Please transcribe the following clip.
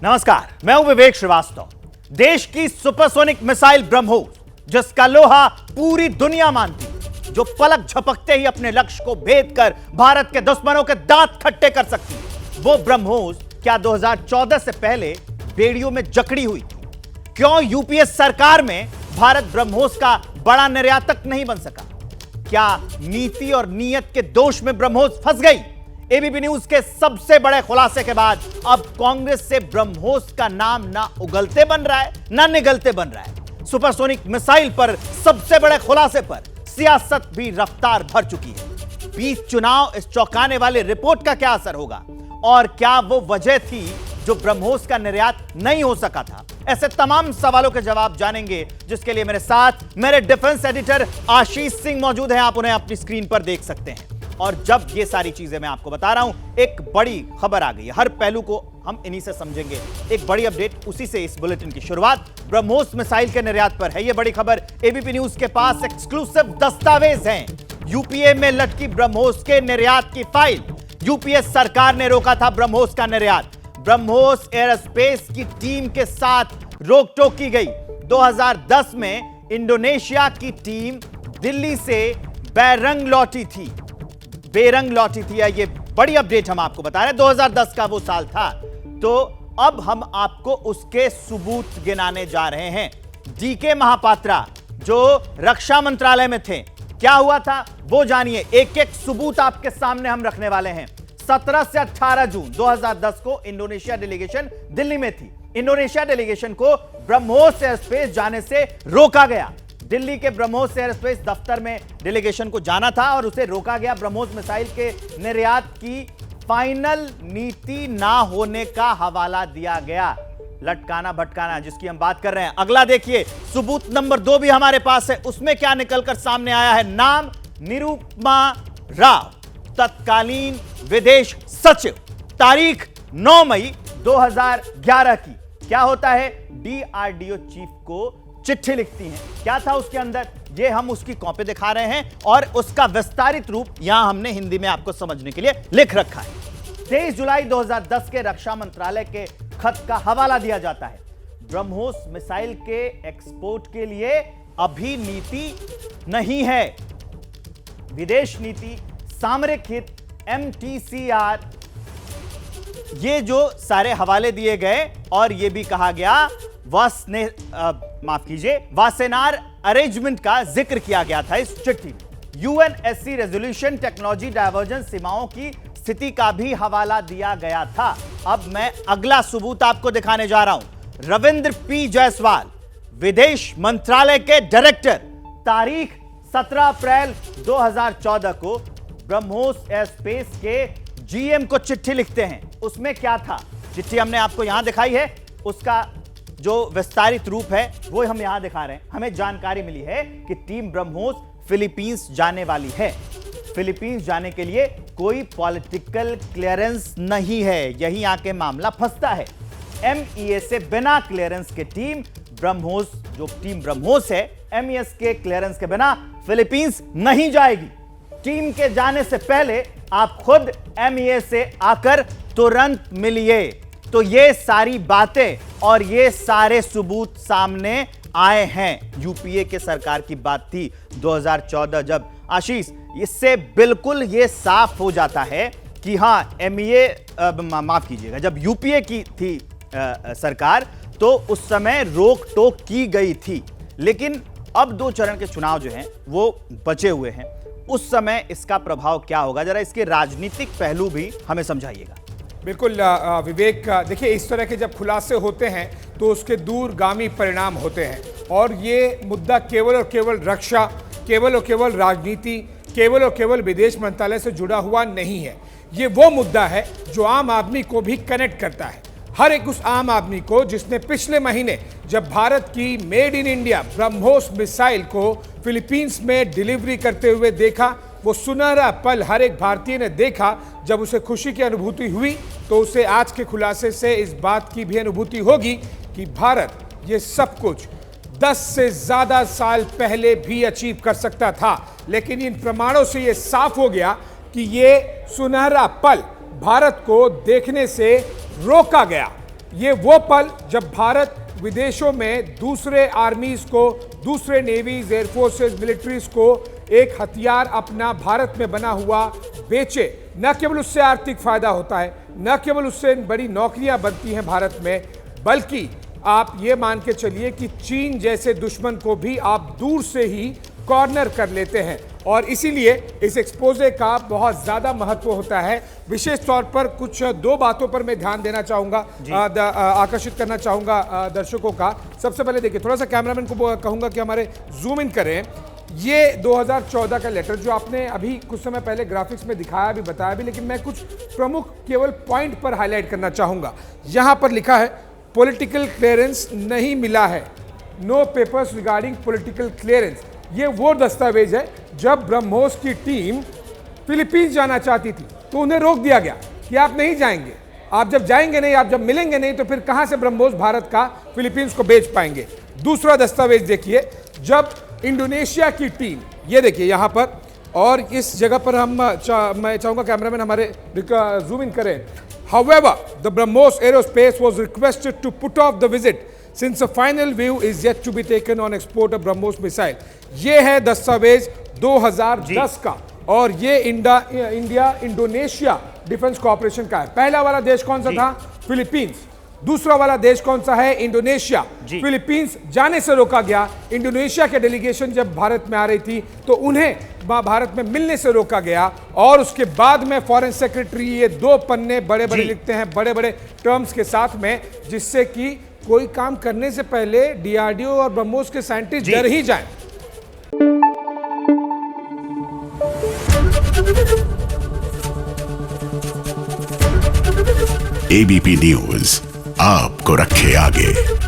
नमस्कार, मैं हूं विवेक श्रीवास्तव। देश की सुपरसोनिक मिसाइल ब्रह्मोस, जिसका लोहा पूरी दुनिया मानती, जो पलक झपकते ही अपने लक्ष्य को भेद कर भारत के दुश्मनों के दांत खट्टे कर सकती, वो ब्रह्मोस क्या 2014 से पहले बेड़ियों में जकड़ी हुई थी? क्यों यूपीए सरकार में भारत ब्रह्मोस का बड़ा निर्यातक नहीं बन सका? क्या नीति और नियत के दोष में ब्रह्मोस फंस गई? एबीपी न्यूज के सबसे बड़े खुलासे के बाद अब कांग्रेस से ब्रह्मोस का नाम ना उगलते बन रहा है ना निगलते बन रहा है। सुपरसोनिक मिसाइल पर सबसे बड़े खुलासे पर सियासत भी रफ्तार भर चुकी है। 20 चुनाव, इस चौंकाने वाले रिपोर्ट का क्या असर होगा और क्या वो वजह थी जो ब्रह्मोस का निर्यात नहीं हो सका था? ऐसे तमाम सवालों के जवाब जानेंगे, जिसके लिए मेरे साथ मेरे डिफेंस एडिटर आशीष सिंह मौजूद हैं। आप उन्हें अपनी स्क्रीन पर देख सकते हैं। और जब ये सारी चीजें मैं आपको बता रहा हूं, एक बड़ी खबर आ गई है। हर पहलू को हम इन्हीं से समझेंगे। एक बड़ी अपडेट, उसी से इस बुलेटिन की शुरुआत ब्रह्मोस मिसाइल के निर्यात पर है। यह बड़ी खबर, एबीपी न्यूज के पास एक्सक्लूसिव दस्तावेज हैं। यूपीए में लटकी ब्रह्मोस के निर्यात की फाइल। यूपीए सरकार ने रोका था ब्रह्मोस का निर्यात। ब्रह्मोस एयरस्पेस की टीम के साथ रोक टोक की गई। 2010 में इंडोनेशिया की टीम दिल्ली से बेरंग लौटी थी। ये बड़ी अपडेट हम आपको बता रहे हैं। 2010 का वो साल था। तो अब हम आपको उसके सबूत गिनाने जा रहे हैं। डीके महापात्रा जो रक्षा मंत्रालय में थे, क्या हुआ था वो जानिए। एक एक सबूत आपके सामने हम रखने वाले हैं। 17 से 18 जून 2010 को इंडोनेशिया डेलीगेशन दिल्ली में थी। इंडोनेशिया डेलीगेशन को ब्रह्मोस एयरस्पेस जाने से रोका गया। दिल्ली के ब्रह्मोस एयरस्पेस दफ्तर में डेलीगेशन को जाना था और उसे रोका गया। ब्रह्मोस मिसाइल के निर्यात की फाइनल नीति ना होने का हवाला दिया गया। लटकाना भटकाना जिसकी हम बात कर रहे हैं। अगला देखिए, सबूत नंबर 2 भी हमारे पास है। उसमें क्या निकलकर सामने आया है? नाम निरुपमा राव, तत्कालीन विदेश सचिव, तारीख 9 मई 2011 की। क्या होता है? डीआरडीओ चीफ को चिट्ठी लिखती हैं। क्या था उसके अंदर, ये हम उसकी कॉपी दिखा रहे हैं और उसका विस्तारित रूप यहां हमने हिंदी में आपको समझने के लिए लिख रखा है। 23 जुलाई 2010 के रक्षा मंत्रालय के खत का हवाला दिया जाता है। ब्रह्मोस मिसाइल के एक्सपोर्ट के लिए अभी नीति नहीं है। विदेश नीति, सामरिक हित, MTCR, ये जो सारे हवाले दिए गए और ये भी कहा गया वासेनार अरेंजमेंट का जिक्र किया गया था इस चिट्ठी में। यूएनएससी रेजोल्यूशन टेक्नोलॉजी डायवर्जेंस सीमाओं की स्थिति का भी हवाला दिया गया था। अब मैं अगला सबूत आपको दिखाने जा रहा हूं। रविंद्र पी जायसवाल, विदेश मंत्रालय के डायरेक्टर, तारीख 17 अप्रैल 2014 को ब्रह्मोस एयरस्पेस के जीएम को चिट्ठी लिखते हैं। उसमें क्या था? चिट्ठी हमने आपको यहां दिखाई है। उसका जो विस्तारित रूप है वो हम यहां दिखा रहे हैं। हमें जानकारी मिली है कि टीम ब्रह्मोस फिलीपींस जाने वाली है। फिलीपींस जाने के लिए कोई पॉलिटिकल क्लियरेंस नहीं है। यहीं आके मामला फंसता है। एमईए से बिना क्लियरेंस के टीम ब्रह्मोस, जो टीम ब्रह्मोस है, एमईएस के क्लियरेंस के बिना फिलीपींस नहीं जाएगी। टीम के जाने से पहले आप खुद एमईए से आकर तुरंत मिलिए। तो ये सारी बातें और ये सारे सबूत सामने आए हैं। यूपीए के सरकार की बात थी 2014 जब। आशीष, इससे बिल्कुल ये साफ हो जाता है कि हाँ, एमईए, माफ कीजिएगा, जब यूपीए की थी सरकार तो उस समय रोक टोक की गई थी। लेकिन अब 2 चरण के चुनाव जो हैं वो बचे हुए हैं। उस समय इसका प्रभाव क्या होगा? जरा इसके राजनीतिक पहलू भी हमें समझाइएगा। बिल्कुल विवेक, देखिए, इस तरह के जब खुलासे होते हैं तो उसके दूरगामी परिणाम होते हैं। और ये मुद्दा केवल और केवल रक्षा, केवल और केवल राजनीति, केवल और केवल विदेश मंत्रालय से जुड़ा हुआ नहीं है। ये वो मुद्दा है जो आम आदमी को भी कनेक्ट करता है। हर एक उस आम आदमी को जिसने पिछले महीने जब भारत की made in India BrahMos missile को फिलीपींस में डिलीवरी करते हुए देखा, वो सुनहरा पल हर एक भारतीय ने देखा। जब उसे खुशी की अनुभूति हुई तो उसे आज के खुलासे से इस बात की भी अनुभूति होगी कि भारत ये सब कुछ 10 से ज्यादा साल पहले भी अचीव कर सकता था। लेकिन इन प्रमाणों से ये साफ हो गया कि ये सुनहरा पल भारत को देखने से रोका गया। ये वो पल जब भारत विदेशों में दूसरे आर्मीज को, दूसरे नेवीज, एयरफोर्सेस, मिलिट्रीज को एक हथियार अपना भारत में बना हुआ बेचे। न केवल उससे आर्थिक फायदा होता है, न केवल उससे बड़ी नौकरियां बनती हैं भारत में, बल्कि आप ये मान के चलिए कि चीन जैसे दुश्मन को भी आप दूर से ही कॉर्नर कर लेते हैं। और इसीलिए इस एक्सपोजे का बहुत ज़्यादा महत्व होता है। विशेष तौर पर कुछ दो बातों पर मैं ध्यान देना चाहूँगा, आकर्षित करना चाहूँगा दर्शकों का। सबसे पहले देखिए, थोड़ा सा कैमरामैन को कहूँगा कि हमारे जूम इन करें। ये 2014 का लेटर जो आपने अभी कुछ समय पहले ग्राफिक्स में दिखाया भी, बताया भी, लेकिन मैं कुछ प्रमुख केवल पॉइंट पर हाईलाइट करना चाहूँगा। यहाँ पर लिखा है पॉलिटिकल क्लियरेंस नहीं मिला है, no papers regarding political clearance. ये वो दस्तावेज है जब ब्रह्मोस की टीम फिलीपींस जाना चाहती थी तो उन्हें रोक दिया गया कि आप नहीं जाएंगे, आप जब जाएंगे नहीं, आप जब मिलेंगे नहीं तो फिर कहां से ब्रह्मोस भारत का फिलीपींस को बेच पाएंगे। दूसरा दस्तावेज देखिए, जब इंडोनेशिया की टीम, ये देखिए यहां पर, और इस जगह पर मैं चाहूंगा कैमरामैन हमारे जूम इन करें। However, the BrahMos Aerospace was requested to put off the visit since a final view is yet to be taken on export of BrahMos missile. ये है दस्तावेज 2010 का, और ये इंडिया इंडोनेशिया डिफेंस कॉर्पोरेशन का है। पहला वाला देश कौन सा था? फिलीपींस। दूसरा वाला देश कौन सा है? इंडोनेशिया। फिलीपींस जाने से रोका गया। इंडोनेशिया के डेलीगेशन जब भारत में आ रही थी तो उन्हें भारत में मिलने से रोका गया, और उसके बाद में फॉरेन सेक्रेटरी ये दो पन्ने बड़े बड़े लिखते हैं, बड़े बड़े टर्म्स के साथ में, जिससे कि कोई काम करने से पहले डीआरडीओ और ब्रह्मोस के साइंटिस्ट डर ही जाएं। एबीपी न्यूज आपको रखे आगे।